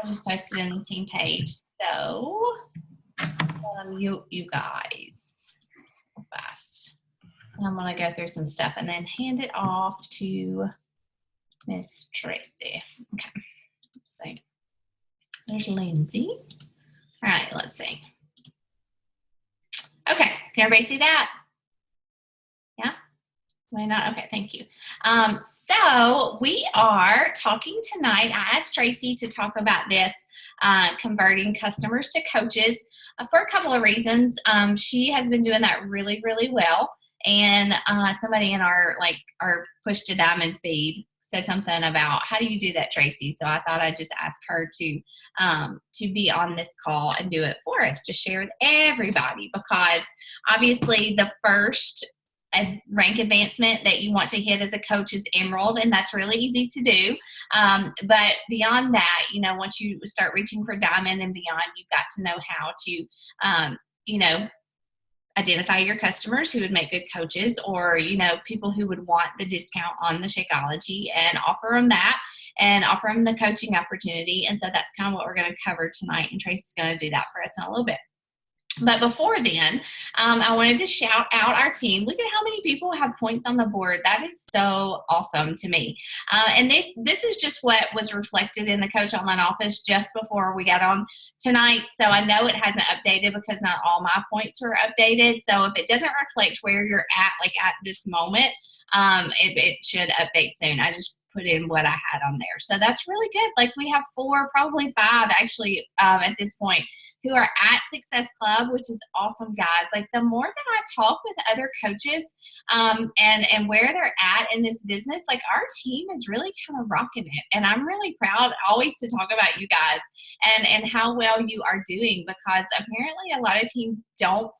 I just posted in the team page. So, you guys, fast. I'm gonna go through some stuff and then hand it off to Miss Tracy. Okay, let's see. There's Lindsay. All right, let's see. Okay, can everybody see that? Yeah? Why not? Okay, thank you. So we are talking tonight. I asked Tracy to talk about this, converting customers to coaches, for a couple of reasons. She has been doing that really, really well. And somebody in our push to diamond feed said something about, how do you do that, Tracy? So I thought I'd just ask her to be on this call and do it for us, to share with everybody, because obviously the first rank advancement that you want to hit as a coach is Emerald, and that's really easy to do. But beyond that, you know, once you start reaching for Diamond and beyond, you've got to know how to, you know, identify your customers who would make good coaches, or, you know, people who would want the discount on the Shakeology, and offer them that and offer them the coaching opportunity. And so that's kind of what we're going to cover tonight. And Tracy's going to do that for us in a little bit. But before then, I wanted to shout out our team. Look at how many people have points on the board. That is so awesome to me. And this is just what was reflected in the Coach Online office just before we got on tonight. So I know it hasn't updated because not all my points were updated. So if it doesn't reflect where you're at, like at this moment, it should update soon. I just put in what I had on there. So that's really good. Like we have 4, probably 5 actually at this point, who are at Success Club, which is awesome, guys. Like the more that I talk with other coaches and where they're at in this business, like our team is really kind of rocking it. And I'm really proud always to talk about you guys and how well you are doing, because apparently a lot of teams don't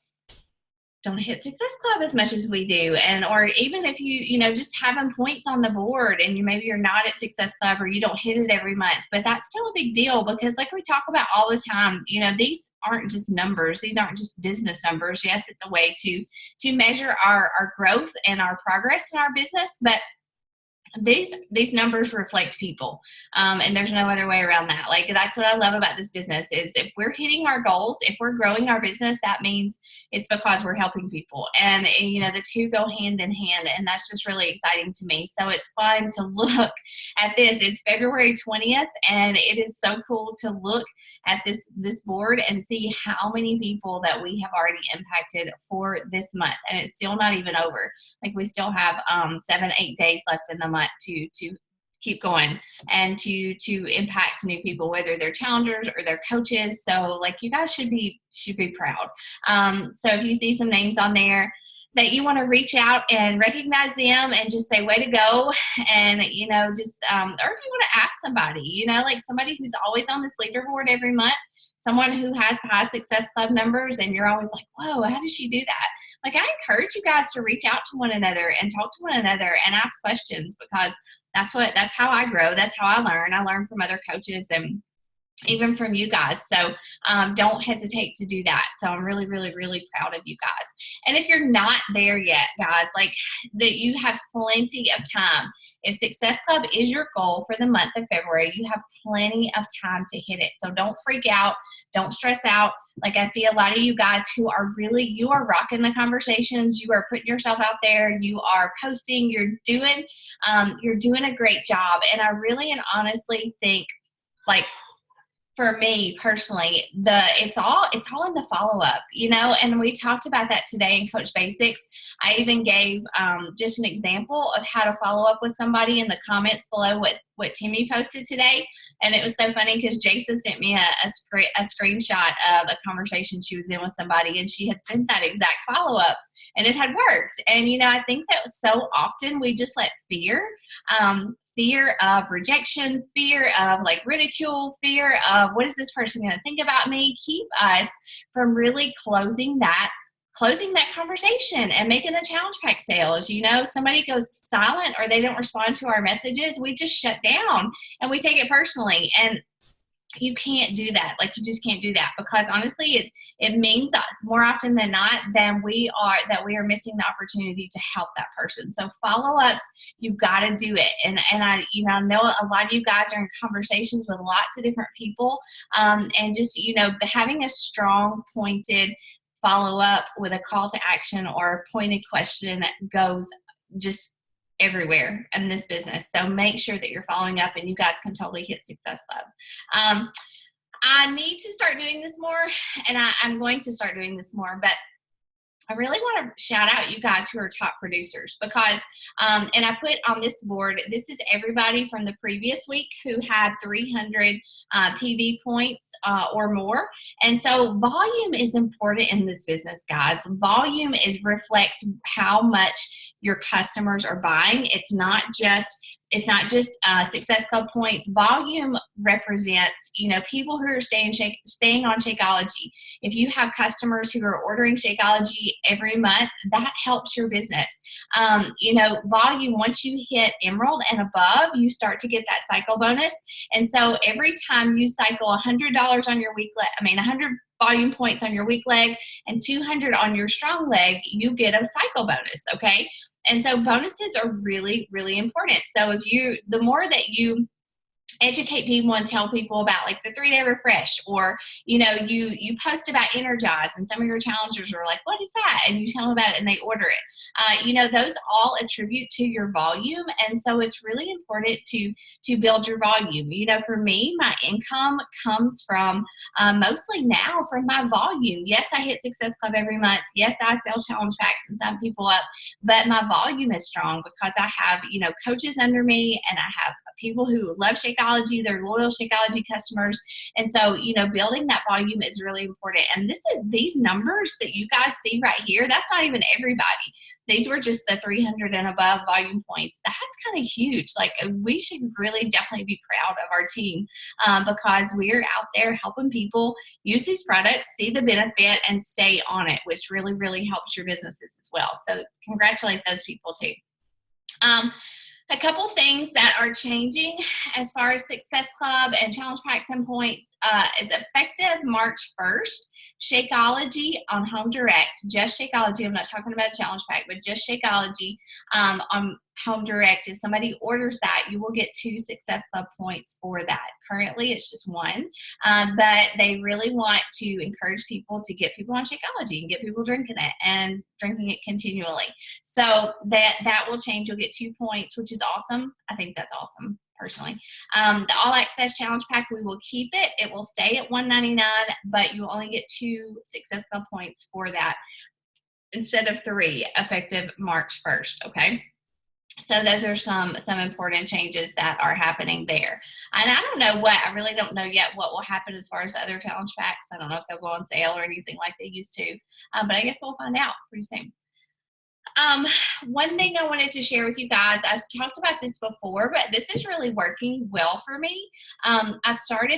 hit Success Club as much as we do. And, or even if you know, just having points on the board and maybe you're not at Success Club or you don't hit it every month, but that's still a big deal, because like we talk about all the time, you know, these aren't just numbers. These aren't just business numbers. Yes, it's a way to measure our growth and our progress in our business, but these numbers reflect people, and there's no other way around that. Like that's what I love about this business, is if we're hitting our goals, if we're growing our business, that means it's because we're helping people, and you know, the two go hand in hand, and that's just really exciting to me. So it's fun to look at this. It's February 20th, and it is so cool to look at this board and see how many people that we have already impacted for this month, and it's still not even over. Like we still have 7-8 days left in the month to keep going and to impact new people, whether they're challengers or they're coaches. So like you guys should be proud. So if you see some names on there that you want to reach out and recognize them and just say, way to go. And, you know, just, or if you want to ask somebody, you know, like somebody who's always on this leaderboard every month, someone who has high Success Club numbers, and you're always like, whoa, how does she do that? Like I encourage you guys to reach out to one another and talk to one another and ask questions, because that's how I grow. That's how I learn. I learn from other coaches and even from you guys. So don't hesitate to do that. So I'm really, really, really proud of you guys. And if you're not there yet, guys, like that, you have plenty of time. If Success Club is your goal for the month of February, you have plenty of time to hit it. So don't freak out. Don't stress out. Like I see a lot of you guys who are really, you are rocking the conversations. You are putting yourself out there. You are posting. You're doing a great job. And I really and honestly think, like, for me personally, it's all in the follow-up, you know, and we talked about that today in Coach Basics. I even gave just an example of how to follow up with somebody in the comments below what Timmy posted today. And it was so funny because Jason sent me a screenshot of a conversation she was in with somebody, and she had sent that exact follow-up, and it had worked. And, you know, I think that so often we just let fear of rejection, fear of like ridicule, fear of what is this person going to think about me, keep us from really closing that conversation and making the challenge pack sales. You know, somebody goes silent or they don't respond to our messages, we just shut down and we take it personally. And You can't do that. Like, you just can't do that, because honestly, it means that more often than not than we are missing the opportunity to help that person. So follow-ups, you've got to do it. And I, I know a lot of you guys are in conversations with lots of different people, and just, having a strong pointed follow-up with a call to action or a pointed question that goes just everywhere in this business. So make sure that you're following up, and you guys can totally hit Success Club. I need to start doing this more, and I'm going to start doing this more, but I really want to shout out you guys who are top producers, because, and I put on this board, this is everybody from the previous week who had 300 PV points or more. And so volume is important in this business, guys. Volume reflects how much your customers are buying. It's not just Success Club points. Volume represents, people who are staying on Shakeology. If you have customers who are ordering Shakeology every month, that helps your business. Volume, once you hit Emerald and above, you start to get that cycle bonus. And so every time you cycle $100 on your week, 100 volume points on your weak leg and 200 on your strong leg, you get a cycle bonus, okay? And so bonuses are really, really important. So the more that you educate people and tell people about like the 3-day refresh, or you post about Energize, and some of your challengers are like, what is that? And you tell them about it and they order it. Those all attribute to your volume. And so it's really important to build your volume. For me, my income comes from mostly now from my volume. Yes, I hit Success Club every month. Yes, I sell challenge packs and sign people up, but my volume is strong because I have coaches under me, and I have people who love Shakeology, they're loyal Shakeology customers. And so, building that volume is really important. And these numbers that you guys see right here, that's not even everybody. These were just the 300 and above volume points. That's kind of huge. Like, we should really definitely be proud of our team, because we're out there helping people use these products, see the benefit, and stay on it, which really, really helps your businesses as well. So congratulate those people too. A couple things that are changing as far as Success Club and Challenge Packs and Points is effective March 1st. Shakeology on Home Direct, just Shakeology, I'm not talking about a Challenge Pack, but just Shakeology on Home Direct. If somebody orders that, you will get 2 Success Club points for that. Currently, it's just 1, but they really want to encourage people to get people on Shakeology and get people drinking it and drinking it continually. So that will change. You'll get 2 points, which is awesome. I think that's awesome, personally. The All Access Challenge Pack, we will keep it. It will stay at $199, but you will only get 2 Success Club points for that instead of 3, effective March 1st, okay? So those are some important changes that are happening there. And I really don't know yet what will happen as far as the other challenge packs. I don't know if they'll go on sale or anything like they used to, but I guess we'll find out pretty soon. One thing I wanted to share with you guys, I've talked about this before, but this is really working well for me.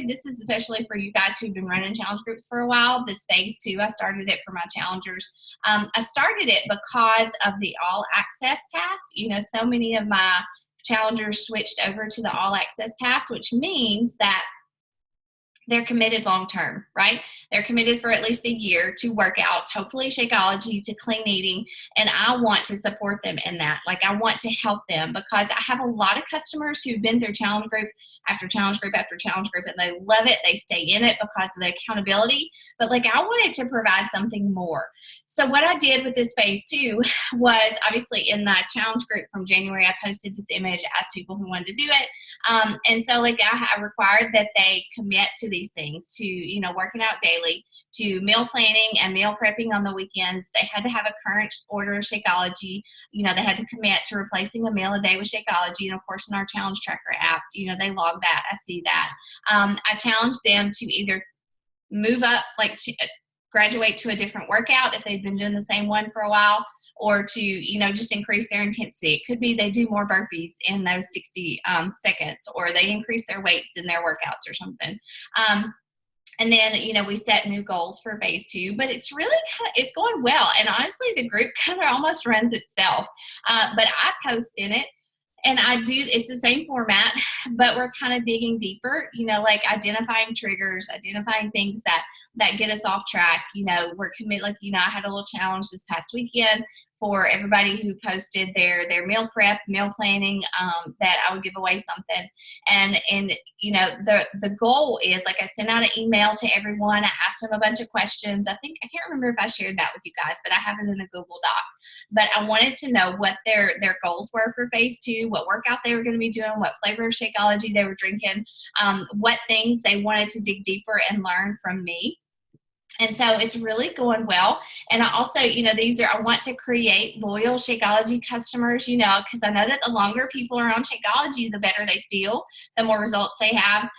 This is especially for you guys who've been running challenge groups for a while, this phase 2, I started it for my challengers. I started it because of the All Access Pass. So many of my challengers switched over to the All Access Pass, which means that they're committed long-term, right? They're committed for at least a year to workouts, hopefully Shakeology, to clean eating. And I want to support them in that. Like, I want to help them, because I have a lot of customers who've been through challenge group after challenge group after challenge group, and they love it. They stay in it because of the accountability. But like, I wanted to provide something more. So what I did with this phase 2 was, obviously in the challenge group from January, I posted this image, asked people who wanted to do it. And so like, I required that they commit to these things, to, working out daily, to meal planning and meal prepping on the weekends. They had to have a current order of Shakeology. They had to commit to replacing a meal a day with Shakeology. And of course, in our challenge tracker app, they log that. I see that. I challenged them to either move up, like graduate to a different workout if they've been doing the same one for a while, or to, just increase their intensity. It could be they do more burpees in those 60 seconds, or they increase their weights in their workouts or something. And then, we set new goals for phase 2, but it's really it's going well. And honestly, the group kind of almost runs itself. But I post in it And it's the same format, but we're kind of digging deeper, like identifying triggers, identifying things that get us off track. We're committed, like, I had a little challenge this past weekend for everybody who posted their meal prep, meal planning, that I would give away something. And the goal is, like, I sent out an email to everyone. I asked them a bunch of questions. I can't remember if I shared that with you guys, but I have it in a Google Doc. But I wanted to know what their goals were for phase 2, what workout they were going to be doing, what flavor of Shakeology they were drinking, what things they wanted to dig deeper and learn from me. And so it's really going well. And I also, I want to create loyal Shakeology customers, because I know that the longer people are on Shakeology, the better they feel, the more results they have.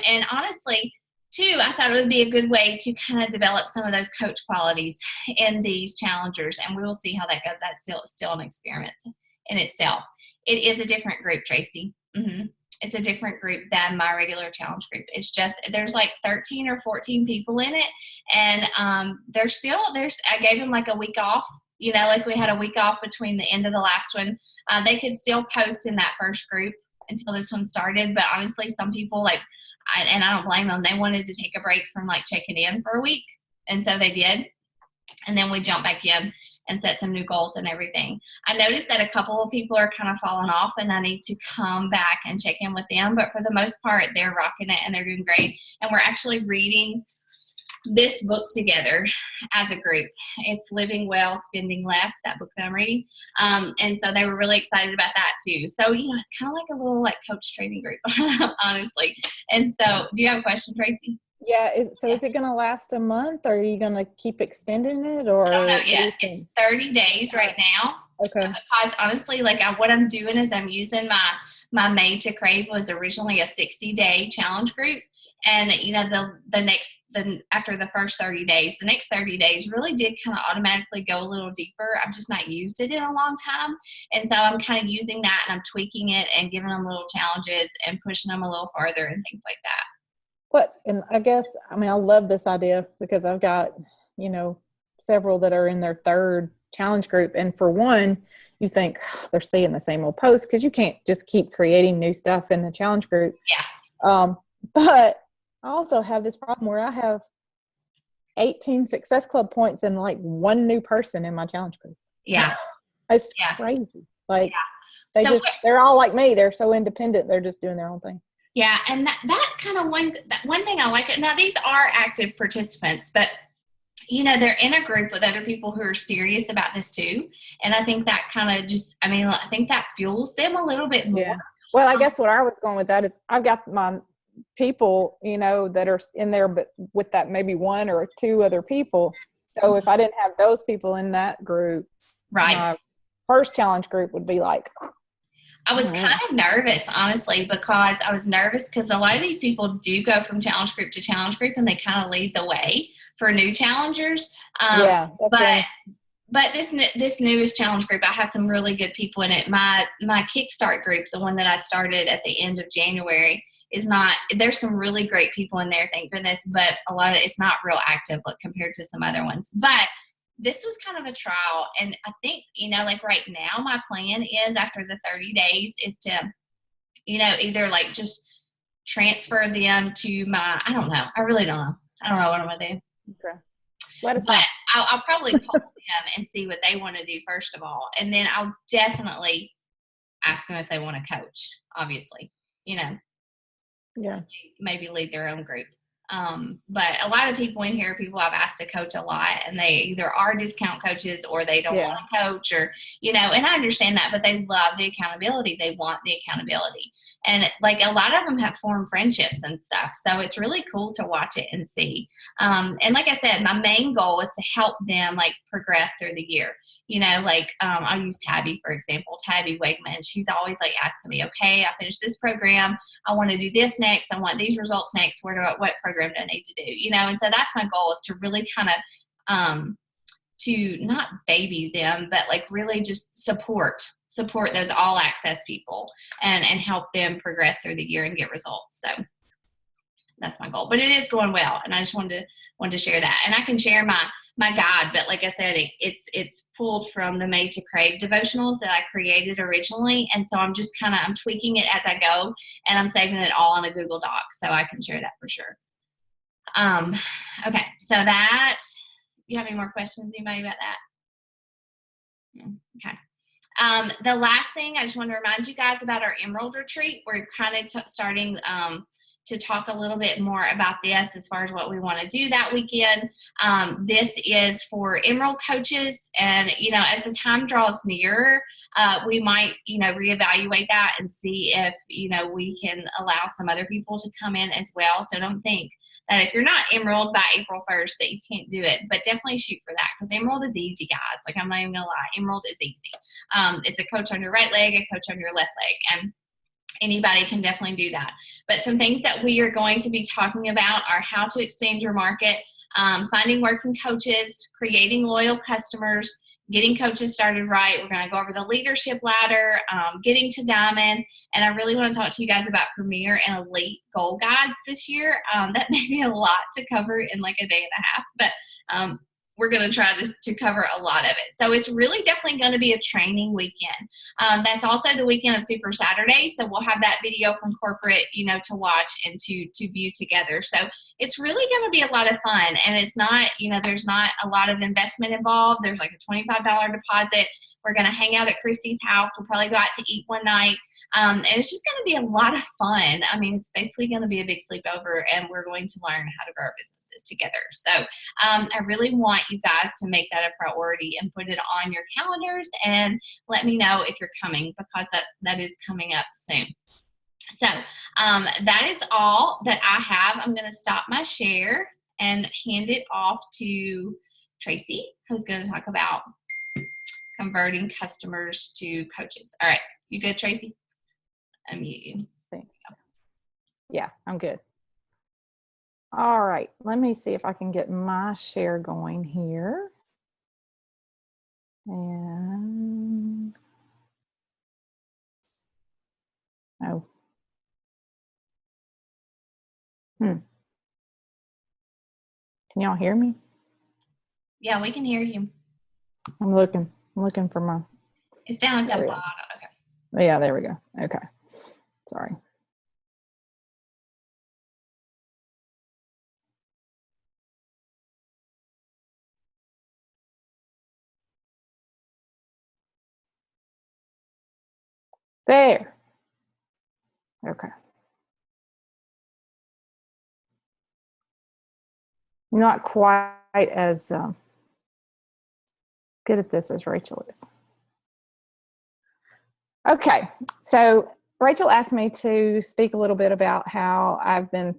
And honestly, too, I thought it would be a good way to kind of develop some of those coach qualities in these challengers. And we will see how that goes. That's still an experiment in itself. It is a different group, Tracy. It's a different group than my regular challenge group. It's just, there's like 13 or 14 people in it. And I gave them like a week off, like we had a week off between the end of the last one. They could still post in that first group until this one started. But honestly, some people and I don't blame them, they wanted to take a break from like checking in for a week. And so they did. And then we jumped back in and set some new goals and everything. I noticed that a couple of people are kind of falling off, and I need to come back and check in with them. But for the most part, they're rocking it and they're doing great. And we're actually reading this book together as a group. It's Living Well, Spending Less, that book that I'm reading. And so they were really excited about that too. So, it's kind of like a little coach training group, honestly. And so, do you have a question, Tracy? Yeah. Is it going to last a month, or are you going to keep extending it, or? I don't know yet. It's 30 days right now. Okay. Because honestly, what I'm doing is I'm using my Made to Crave was originally a 60-day challenge group. And, after the first 30 days, the next 30 days really did kind of automatically go a little deeper. I've just not used it in a long time. And so I'm kind of using that, and I'm tweaking it and giving them little challenges and pushing them a little farther and things like that. And I guess, I love this idea, because I've got, several that are in their third challenge group. And for one, you think they're seeing the same old posts, because you can't just keep creating new stuff in the challenge group. Yeah. But I also have this problem where I have 18 Success Club points and one new person in my challenge group. Yeah. It's crazy. Yeah. They're all like me. They're so independent. They're just doing their own thing. Yeah. And that's kind of one thing I like. Now, these are active participants, but they're in a group with other people who are serious about this too. And I think that kind of I think that fuels them a little bit more. Yeah. Well, I guess what I was going with that is I've got my people, that are in there, but with that maybe one or two other people. So if I didn't have those people in that group, right, my first challenge group would be like, I was kind of nervous, honestly, because a lot of these people do go from challenge group to challenge group, and they kind of lead the way for new challengers. But this newest challenge group, I have some really good people in it. My Kickstart group, the one that I started at the end of January, there's some really great people in there, thank goodness, but a lot of it's not real active compared to some other ones. But this was kind of a trial. And I think, right now my plan is, after the 30 days, is to, either just transfer them to I don't know. I really don't know. I don't know what I'm going to do. Okay. Let us know. I'll probably call them and see what they want to do first of all. And then I'll definitely ask them if they want to coach, obviously, Yeah. maybe lead their own group. But a lot of people in here, people I've asked to coach a lot, and they either are discount coaches or they don't want to coach, or, and I understand that, but they love the accountability. They want the accountability. And a lot of them have formed friendships and stuff. So it's really cool to watch it and see. And like I said, my main goal is to help them progress through the year. I'll use Tabby, for example, Tabby Wegman. She's always asking me, okay, I finished this program. I want to do this next. I want these results next. What program do I need to do? And so that's my goal, is to really kind of, to not baby them, but really just support those all access people and help them progress through the year and get results. So that's my goal, but it is going well. And I just wanted to share that. And I can share my guide, but like I said, it's pulled from the Made to Crave devotionals that I created originally, and so I'm just I'm tweaking it as I go, and I'm saving it all on a Google Doc so I can share that for sure. Okay, so that, you have any more questions, anybody, about that? Okay. The last thing I just want to remind you guys about our Emerald Retreat. We're kind of starting to talk a little bit more about this as far as what we want to do that weekend. This is for Emerald coaches, and as the time draws nearer, we might reevaluate that and see if we can allow some other people to come in as well. So don't think that if you're not Emerald by April 1st that you can't do it, but definitely shoot for that, because Emerald is easy, guys. Like, I'm not even gonna lie, Emerald is easy. It's a coach on your right leg, a coach on your left leg, and anybody can definitely do that. But some things that we are going to be talking about are how to expand your market, finding working coaches, creating loyal customers, getting coaches started right. We're going to go over the leadership ladder, getting to Diamond, and I really want to talk to you guys about Premier and Elite goal guides this year. That may be a lot to cover in like a day and a half, but we're going to try to cover a lot of it. So it's really definitely going to be a training weekend. That's also the weekend of Super Saturday. So we'll have that video from corporate, to watch and to view together. So it's really going to be a lot of fun. And it's not, there's not a lot of investment involved. There's like a $25 deposit. We're going to hang out at Christy's house. We'll probably go out to eat one night. And it's just going to be a lot of fun. I mean, it's basically going to be a big sleepover, and we're going to learn how to grow our businesses together. So I really want you guys to make that a priority and put it on your calendars, and let me know if you're coming, because that is coming up soon. So that is all that I have. I'm going to stop my share and hand it off to Tracy, who's going to talk about converting customers to coaches. All right. You good, Tracy? Unmute you. Yeah, I'm good. All right. Let me see if I can get my share going here. And Can y'all hear me? Yeah, we can hear you. I'm looking for my. It's down at the bottom. Okay. Yeah, there we go. Okay. Sorry. There. Okay. Not quite as good at this as Rachel is. Okay, so Rachel asked me to speak a little bit about how I've been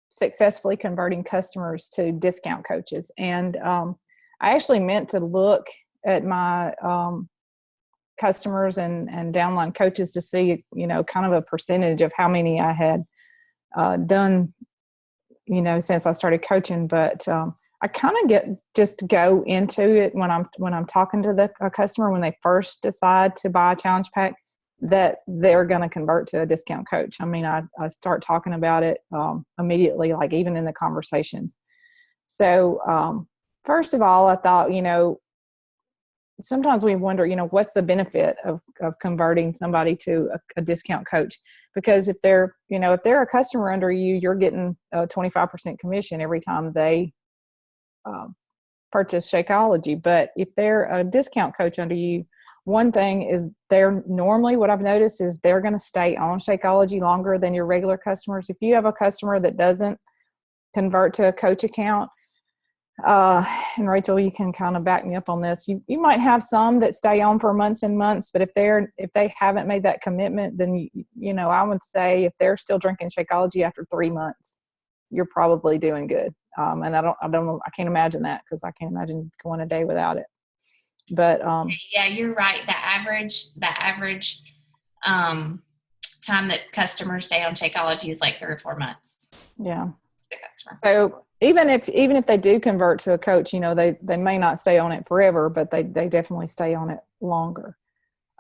successfully converting customers to discount coaches. And I actually meant to look at my customers and downline coaches to see, kind of a percentage of how many I had done, since I started coaching. But I kind of just go into it when I'm talking to a customer when they first decide to buy a challenge pack, that they're going to convert to a discount coach. I mean, I start talking about it immediately, like even in the conversations. So first of all, I thought, sometimes we wonder, what's the benefit of converting somebody to a discount coach? Because if they're a customer under you, you're getting a 25% commission every time they purchase Shakeology. But if they're a discount coach under you, one thing is what I've noticed is they're going to stay on Shakeology longer than your regular customers. If you have a customer that doesn't convert to a coach account, and Rachel, you can kind of back me up on this. You might have some that stay on for months and months, but if they haven't made that commitment, then I would say if they're still drinking Shakeology after 3 months, you're probably doing good. And I don't know. I can't imagine that, because I can't imagine going a day without it. But yeah, you're right. The average time that customers stay on Shakeology is like 3 or 4 months. Yeah. So even if they do convert to a coach, they may not stay on it forever, but they definitely stay on it longer.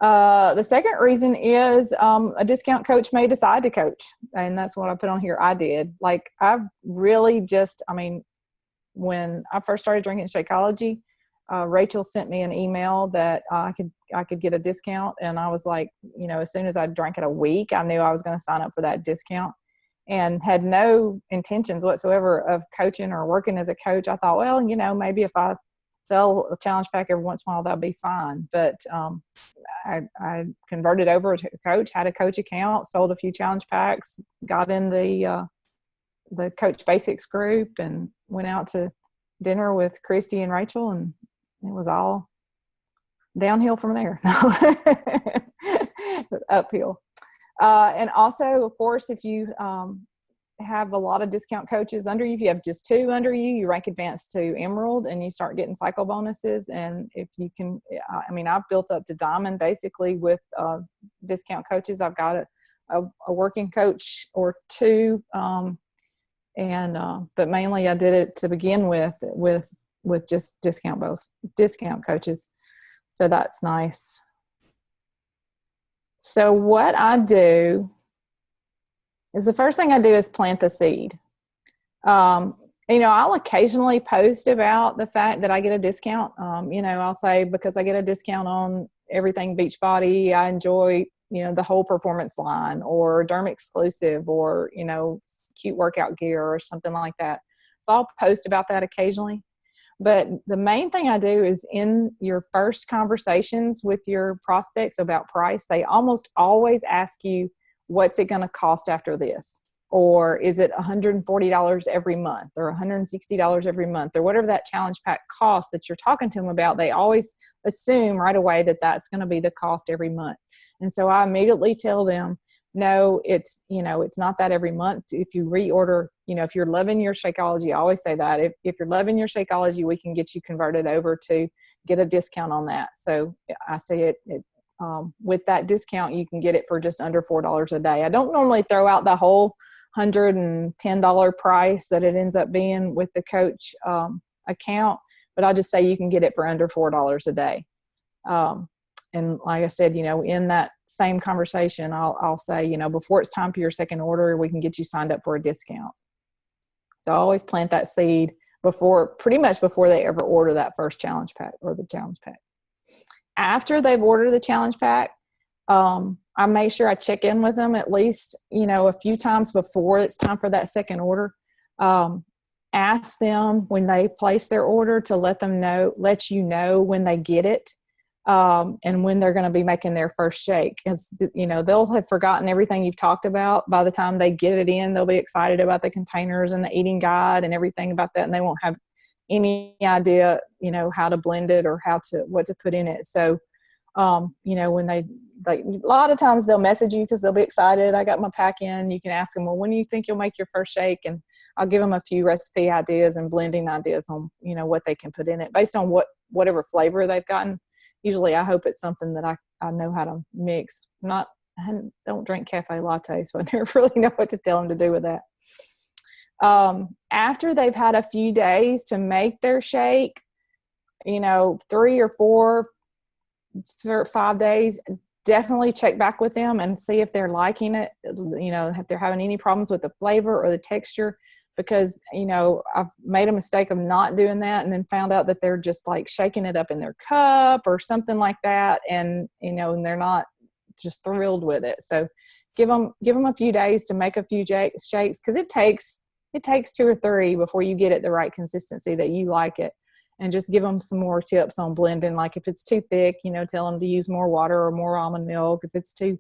The second reason is a discount coach may decide to coach, and that's what I put on here. I did. Like, I've really when I first started drinking Shakeology, Rachel sent me an email that I could get a discount. And I was like, as soon as I drank it a week, I knew I was going to sign up for that discount, and had no intentions whatsoever of coaching or working as a coach. I thought, well, maybe if I sell a challenge pack every once in a while, that'll be fine. But I converted over to coach, had a coach account, sold a few challenge packs, got in the Coach Basics group, and went out to dinner with Christy and Rachel, and it was all downhill from there. Uphill. And also, of course, if you have a lot of discount coaches under you, if you have just 2 under you, you rank advanced to Emerald, and you start getting cycle bonuses. And if you can, I've built up to Diamond basically with discount coaches. I've got a working coach or 2, but mainly I did it to begin with just discount coaches. So that's nice. So what I do is, the first thing I do is plant the seed. I'll occasionally post about the fact that I get a discount. I'll say, because I get a discount on everything Beachbody, I enjoy, the whole performance line, or Derm exclusive, or, cute workout gear or something like that. So I'll post about that occasionally. But the main thing I do is, in your first conversations with your prospects about price, they almost always ask you, what's it going to cost after this? Or is it $140 every month, or $160 every month, or whatever that challenge pack cost that you're talking to them about? They always assume right away that that's going to be the cost every month. And so I immediately tell them, no, it's not that every month. If you reorder, if you're loving your Shakeology, I always say that if you're loving your Shakeology, we can get you converted over to get a discount on that. So I say with that discount, you can get it for just under $4 a day. I don't normally throw out the whole $110 price that it ends up being with the coach account, but I just say you can get it for under $4 a day. And like I said, in that same conversation, I'll say, before it's time for your second order, we can get you signed up for a discount. So I always plant that seed pretty much before they ever order that first challenge pack or the challenge pack. After they've ordered the challenge pack, I make sure I check in with them at least, a few times before it's time for that second order. Ask them when they place their order to let you know when they get it. And when they're going to be making their first shake, because they'll have forgotten everything you've talked about. By the time they get it in, they'll be excited about the containers and the eating guide and everything about that, and they won't have any idea how to blend it or what to put in it. So when they a lot of times they'll message you because they'll be excited, I got my pack in. You can ask them, well, when do you think you'll make your first shake? And I'll give them a few recipe ideas and blending ideas on what they can put in it based on whatever flavor they've gotten. Usually I hope it's something that I know how to mix. I don't drink cafe lattes, so I never really know what to tell them to do with that. After they've had a few days to make their shake, 3 or 4 or 5 days, definitely check back with them and see if they're liking it, if they're having any problems with the flavor or the texture. Because, I've made a mistake of not doing that and then found out that they're just like shaking it up in their cup or something like that. And, and they're not just thrilled with it. So give them a few days to make a few shakes, because it takes 2 or 3 before you get it the right consistency that you like it. And just give them some more tips on blending. Like if it's too thick, tell them to use more water or more almond milk. If it's too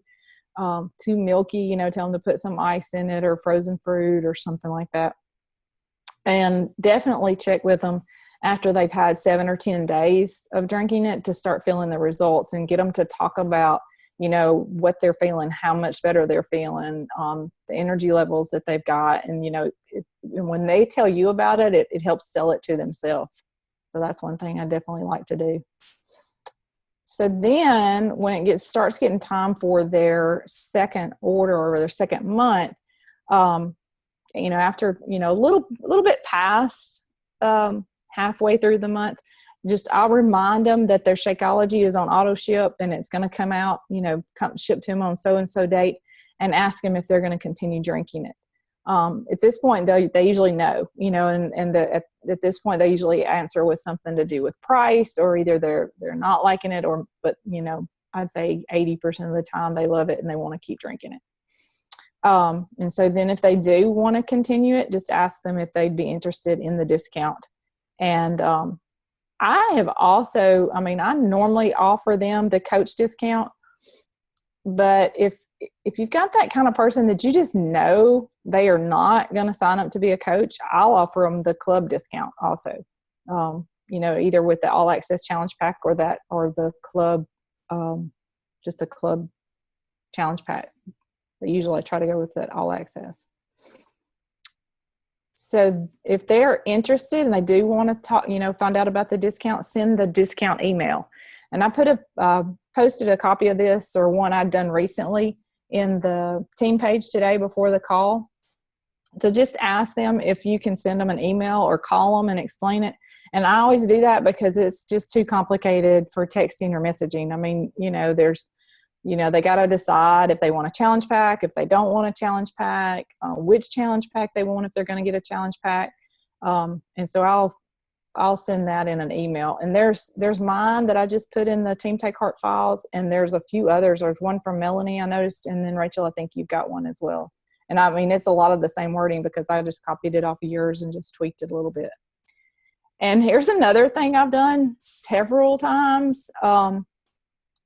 milky, tell them to put some ice in it or frozen fruit or something like that. And definitely check with them after they've had 7 or 10 days of drinking it to start feeling the results, and get them to talk about, what they're feeling, how much better they're feeling, the energy levels that they've got. And, when they tell you about it, it helps sell it to themselves. So that's one thing I definitely like to do. So then when it starts getting time for their second order or their second month, after, a little bit past halfway through the month, I'll remind them that their Shakeology is on auto ship and it's going to come out, ship to them on so-and-so date, and ask them if they're going to continue drinking it. At this point, they usually know, you know, and at this point, they usually answer with something to do with price, or either they're not liking it, but you know, I'd say 80% of the time they love it and they want to keep drinking it. And so then if they do want to continue it, just ask them if they'd be interested in the discount. And I have also, I mean, I normally offer them the coach discount, but if you've got that kind of person that you just know they are not going to sign up to be a coach, I'll offer them the club discount also. You know, either with the all access challenge pack or the club, just a club challenge pack. But usually I try to go with that all access. So if they're interested and they do want to talk, you know, find out about the discount, send the discount email. And I posted a copy of this, or one I'd done recently, in the team page today before the call. So just ask them if you can send them an email or call them and explain it. And I always do that because it's just too complicated for texting or messaging. I mean, you know, they got to decide if they want a challenge pack, if they don't want a challenge pack, which challenge pack they want if they're going to get a challenge pack. And so I'll send that in an email. And there's mine that I just put in the Team Take Heart files, and there's a few others. There's one from Melanie I noticed, and then Rachel, I think you've got one as well. And I mean, it's a lot of the same wording because I just copied it off of yours and just tweaked it a little bit. And here's another thing I've done several times.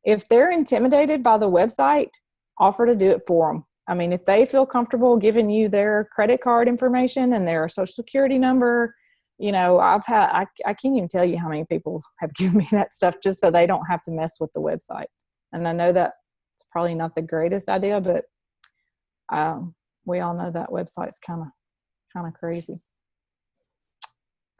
If they're intimidated by the website, offer to do it for them. I mean, if they feel comfortable giving you their credit card information and their social security number, you know, I can't even tell you how many people have given me that stuff just so they don't have to mess with the website. And I know that it's probably not the greatest idea, but we all know that website's kind of crazy.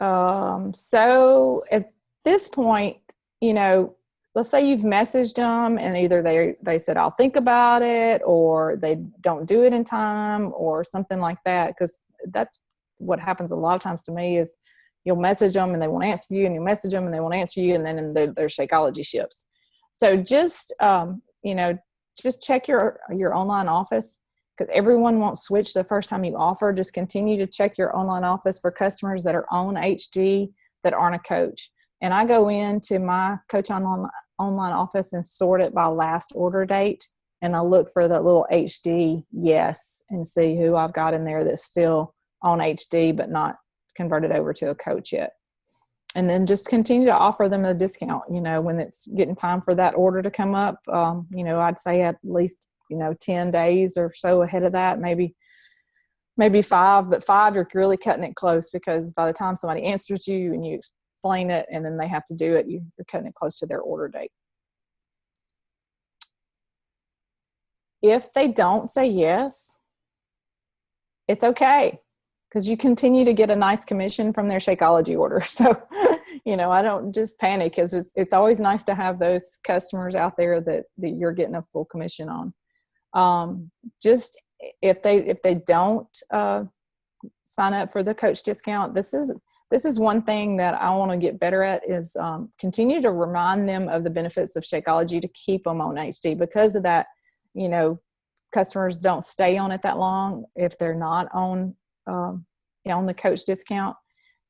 So at this point, you know, let's say you've messaged them and either they said, I'll think about it, or they don't do it in time or something like that. Because that's what happens a lot of times to me is you'll message them and they won't answer you, and you message them and they won't answer you, and then their Shakeology ships. So just, you know, just check your online office, because everyone won't switch the first time you offer. Just continue to check your online office for customers that are on HD that aren't a coach. And I go into my coach online office and sort it by last order date. And I look for that little HD yes and see who I've got in there that's still on HD but not converted over to a coach yet. And then just continue to offer them a discount, you know, when it's getting time for that order to come up. You know, I'd say at least, you know, 10 days or so ahead of that, maybe 5, but 5, you're really cutting it close, because by the time somebody answers you and you explain it and then they have to do it, you're cutting it close to their order date. If they don't say yes, it's okay, because you continue to get a nice commission from their Shakeology order. So, you know, I don't just panic, because it's always nice to have those customers out there that you're getting a full commission on. Just if they don't sign up for the coach discount, this is one thing that I want to get better at, is continue to remind them of the benefits of Shakeology to keep them on HD. Because of that, you know, customers don't stay on it that long if they're not on the coach discount.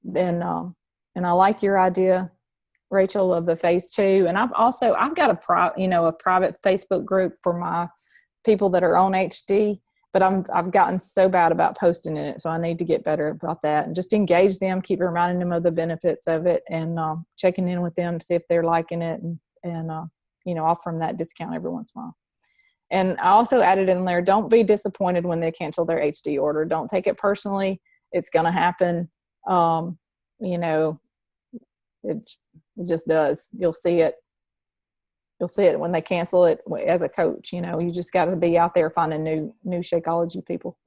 Then and I like your idea, Rachel, of the phase 2. And I've got a private Facebook group for my people that are on HD, but I've gotten so bad about posting in it, so I need to get better about that, and just engage them, keep reminding them of the benefits of it, and checking in with them to see if they're liking it, and you know, offer them that discount every once in a while. And I also added in there, don't be disappointed when they cancel their HD order. Don't take it personally. It's going to happen. You know, it just does. You'll see it when they cancel it as a coach. You know, you just got to be out there finding new Shakeology people.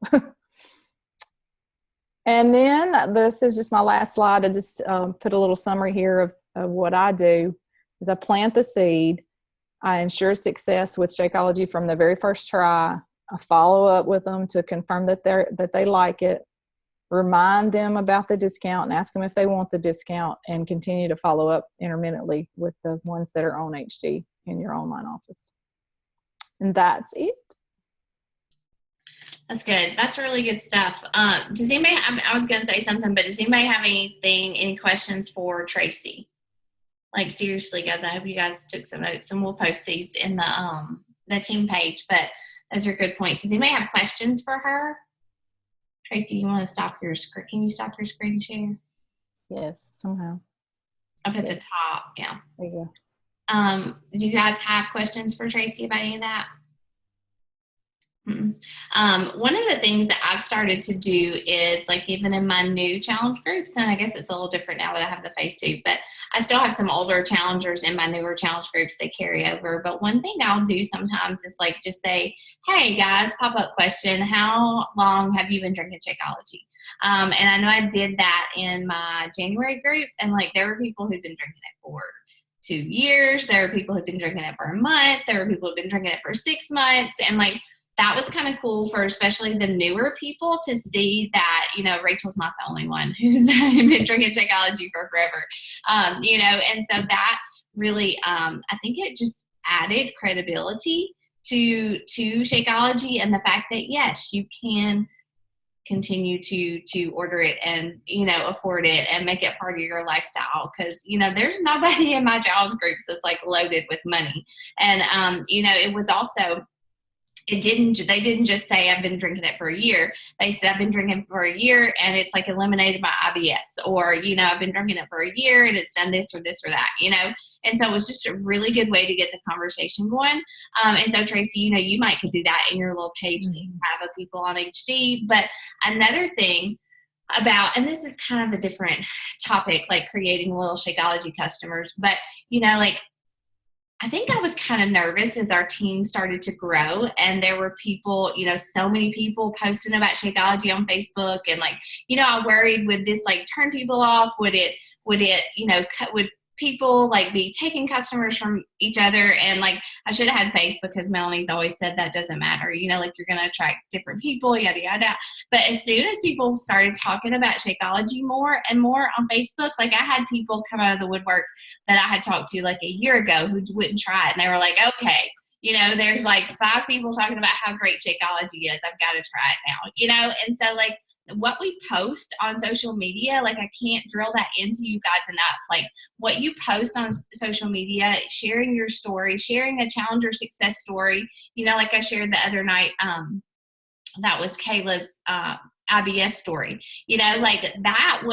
And then this is just my last slide. I just put a little summary here of what I do. Is I plant the seed. I ensure success with Shakeology from the very first try. I follow up with them to confirm that they like it. Remind them about the discount and ask them if they want the discount, and continue to follow up intermittently with the ones that are on HD in your online office. And that's it. That's good. That's really good stuff. Does anybody, I was going to say something, but does anybody have any questions for Tracy? Like seriously, guys, I hope you guys took some notes, and we'll post these in the team page, but those are good points. Does anybody have questions for her? Tracy, you want to stop your screen? Can you stop your screen share? Yes, somehow. Up at the top, yeah. There you Do you guys have questions for Tracy about any of that? One of the things that I've started to do is like even in my new challenge groups, and I guess it's a little different now that I have the phase 2, but I still have some older challengers in my newer challenge groups that carry over. But one thing I'll do sometimes is like just say, hey guys, pop-up question, how long have you been drinking Shakeology? And I know I did that in my January group, and like there were people who'd been drinking it for 2 years. There were people who'd been drinking it for a month. There were people who'd been drinking it for 6 months. And like, that was kind of cool for especially the newer people to see that, you know, Rachel's not the only one who's been drinking Shakeology for forever, you know, and so that really, I think it just added credibility to Shakeology, and the fact that, yes, you can continue to order it and, you know, afford it and make it part of your lifestyle, because, you know, there's nobody in my challenge groups that's like loaded with money. And you know, it was also, they didn't just say I've been drinking it for a year. They said I've been drinking for a year and it's like eliminated my IBS, or, you know, I've been drinking it for a year and it's done this or this or that, you know. And so it was just a really good way to get the conversation going. And so Tracy, you know, you might could do that in your little page that you have of people on HD. But another thing about, and this is kind of a different topic, like creating little Shakeology customers, but, you know, like, I think I was kind of nervous as our team started to grow, and there were people, you know, so many people posting about Shakeology on Facebook, and like, you know, I worried, would this like turn people off? Would it, you know, would people like be taking customers from each other? And like, I should have had faith, because Melanie's always said that doesn't matter, you know, like you're going to attract different people, yada, yada. But as soon as people started talking about Shakeology more and more on Facebook, like I had people come out of the woodwork that I had talked to like a year ago who wouldn't try it. And they were like, okay, you know, there's like 5 people talking about how great Shakeology is. I've got to try it now, you know? And so like what we post on social media, like I can't drill that into you guys enough. Like what you post on social media, sharing your story, sharing a challenger success story, you know, like I shared the other night, that was Kayla's IBS story. You know, like that's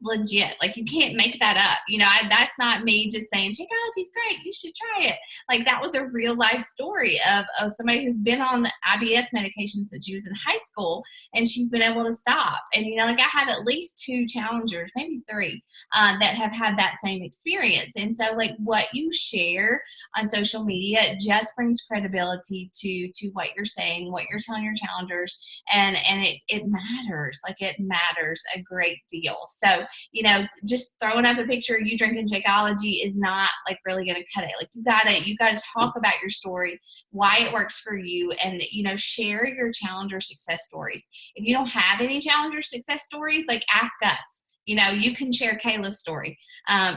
legit. Like you can't make that up. You know, that's not me just saying Shakeology's great, you should try it. Like that was a real life story of somebody who's been on the IBS medication since she was in high school, and she's been able to stop. And, you know, like I have at least 2 challengers, maybe 3, that have had that same experience. And so like what you share on social media just brings credibility to what you're saying, what you're telling your challengers, and it matters. Like it matters a great deal. So, you know, just throwing up a picture of you drinking Shakeology is not like really going to cut it. Like you gotta talk about your story, why it works for you, and, you know, share your challenger success stories. If you don't have any challenger success stories, like ask us. You know, you can share Kayla's story.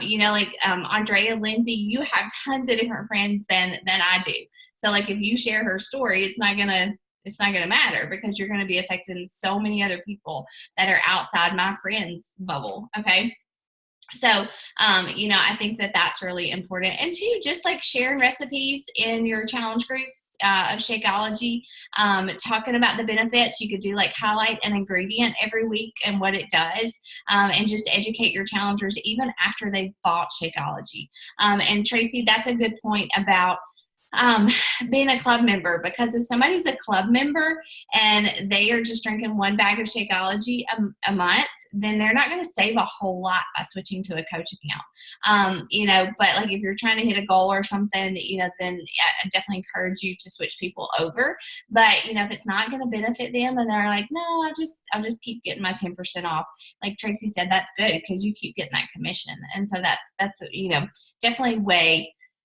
You know, like Andrea, Lindsay, you have tons of different friends than I do. So like if you share her story, it's not gonna matter, because you're gonna be affecting so many other people that are outside my friends bubble. Okay. So, you know, I think that that's really important. And 2, just like sharing recipes in your challenge groups of Shakeology, talking about the benefits. You could do like highlight an ingredient every week and what it does, and just educate your challengers even after they've bought Shakeology. And Tracy, that's a good point about being a club member, because if somebody's a club member and they are just drinking 1 bag of Shakeology a month, then they're not going to save a whole lot by switching to a coach account. You know, but like if you're trying to hit a goal or something, you know, then I definitely encourage you to switch people over. But, you know, if it's not going to benefit them and they're like, no, I'll just keep getting my 10% off. Like Tracy said, that's good, because you keep getting that commission. And so that's, you know, definitely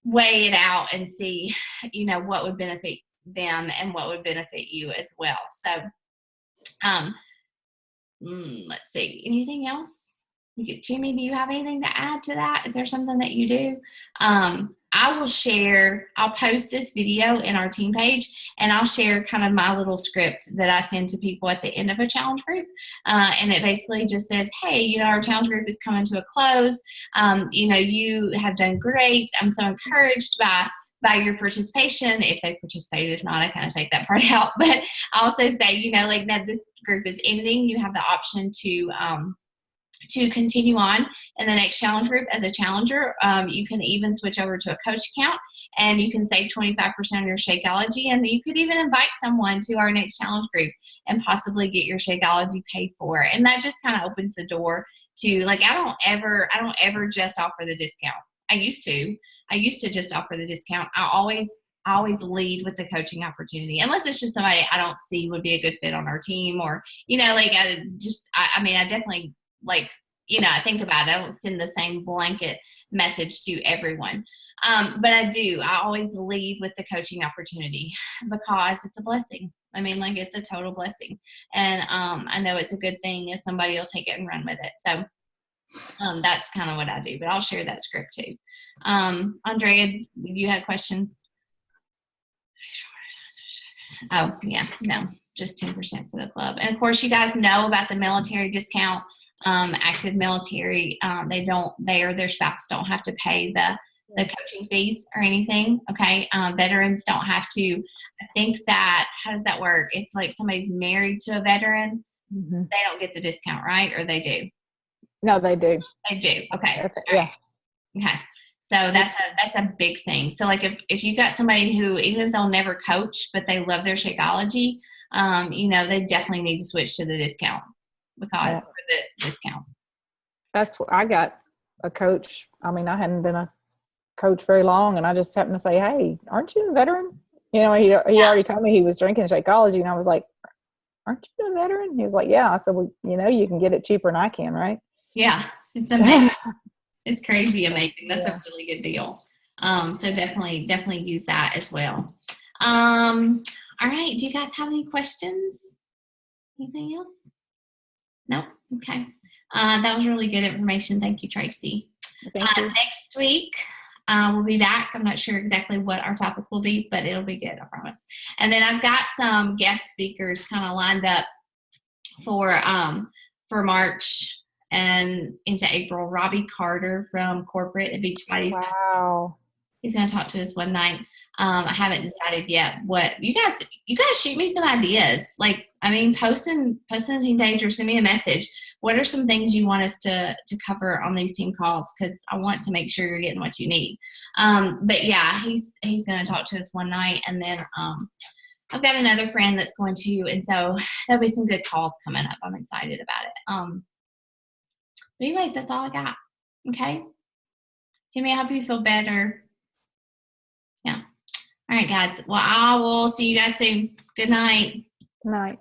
weigh it out and see, you know, what would benefit them and what would benefit you as well. So, let's see, anything else? Jimmy, do you have anything to add to that? Is there something that you do? I'll post this video in our team page, and I'll share kind of my little script that I send to people at the end of a challenge group. And it basically just says, hey, you know, our challenge group is coming to a close. You know, you have done great. I'm so encouraged by your participation. If they participate, if not, I kind of take that part out. But I also say, you know, like, now this group is ending. You have the option to continue on in the next challenge group as a challenger. You can even switch over to a coach account, and you can save 25% on your Shakeology, and you could even invite someone to our next challenge group and possibly get your Shakeology paid for. And that just kind of opens the door to, like, I don't ever just offer the discount. I used to just offer the discount. I always lead with the coaching opportunity, unless it's just somebody I don't see would be a good fit on our team, or, you know, like, I mean, I definitely, like, you know, I think about it. I don't send the same blanket message to everyone. But I always lead with the coaching opportunity, because it's a blessing. I mean, like, it's a total blessing. And I know it's a good thing if somebody will take it and run with it. So that's kind of what I do, but I'll share that script too. Andrea, you had a question? Oh, yeah, no, just 10% for the club. And of course, you guys know about the military discount. Active military, their spouse don't have to pay the coaching fees or anything. Okay. Veterans don't have to. I think that, how does that work? If, like, somebody's married to a veteran, they don't get the discount, right? Or they do? No, they do. They do. Okay. Yeah. Okay. So that's a big thing. So, like, if you got somebody who, even if they'll never coach, but they love their Shakeology, you know, they definitely need to switch to the discount, because for the discount. That's what I got a coach. I mean, I hadn't been a coach very long, and I just happened to say, hey, aren't you a veteran? You know, he already told me he was drinking Shakeology, and I was like, aren't you a veteran? He was like, yeah. I said, well, you know, you can get it cheaper than I can, right? Yeah, it's amazing. It's crazy amazing. That's a really good deal. So definitely use that as well. All right. Do you guys have any questions? Anything else? No? Okay. That was really good information. Thank you, Tracy. Thank you. Next week, we'll be back. I'm not sure exactly what our topic will be, but it'll be good, I promise. And then I've got some guest speakers kind of lined up for March and into April. Robbie Carter from Corporate at Beachbody. Wow. He's going to talk to us one night. I haven't decided yet what you guys shoot me some ideas. Like, I mean, post in the team page or send me a message. What are some things you want us to cover on these team calls? Because I want to make sure you're getting what you need. But yeah, he's going to talk to us one night, and then I've got another friend that's going to, and so there'll be some good calls coming up. I'm excited about it. But anyways, that's all I got. Okay. Timmy, I hope you feel better. Yeah. All right, guys. Well, I will see you guys soon. Good night. Good night.